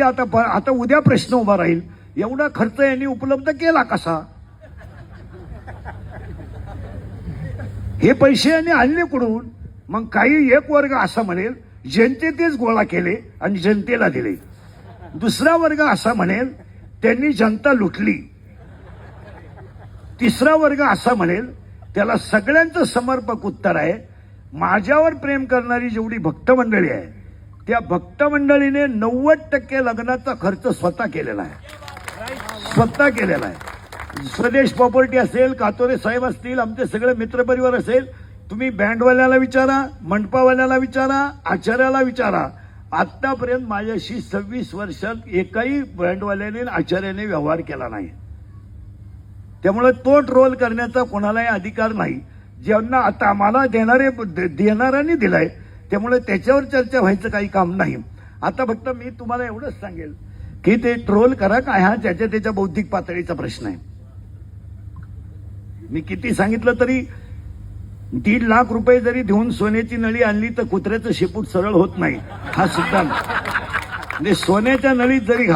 आता उद्या प्रश्न उभा राहील, एवढा खर्च यांनी उपलब्ध केला कसा? हे पैसे यांनी आणले कुठून? मग काही एक वर्ग असा म्हणेल जनतेतेच गोळा केले आणि जनतेला दिले, दुसरा वर्ग असा म्हणेल त्यांनी जनता लुटली, तिसरा वर्ग असा म्हणेल त्याला सगळ्यांचं समर्पक उत्तर आहे, माझ्यावर प्रेम करणारी जेवढी भक्त मंडळी आहे त्या भक्त मंडळीने 90% लग्नाचा खर्च स्वतः केलेला आहे. स्वदेश प्रॉपर्टी असेल, कातोरे साहेब असतील, आमचे सगळे मित्रपरिवार असेल, तुम्ही बँडवाल्याला विचारा, मंडपावाल्याला विचारा, आचार्याला विचारा, आतापर्यंत माझ्याशी 26 वर्षात एकाही बँडवाल्याने आचार्याने व्यवहार केला नाही. त्यामुळे तो ट्रोल करण्याचा कोणालाही अधिकार नाही. ज्यांना आता आम्हाला देणाऱ्यांनी दिलाय, त्यामुळे त्याच्यावर चर्चा व्हायचं काही काम नाही. आता फक्त मी तुम्हाला एवढंच सांगेल की ते ट्रोल करा का, हा त्याच्या बौद्धिक पातळीचा प्रश्न आहे. मी किती सांगितलं तरी 3 लाख रुपये जरी देऊन सोन्याची नळी आणली तर कुत्र्याचं शेपूट सरळ होत नाही, हा सिद्धांत. म्हणजे सोन्याच्या नळीत जरी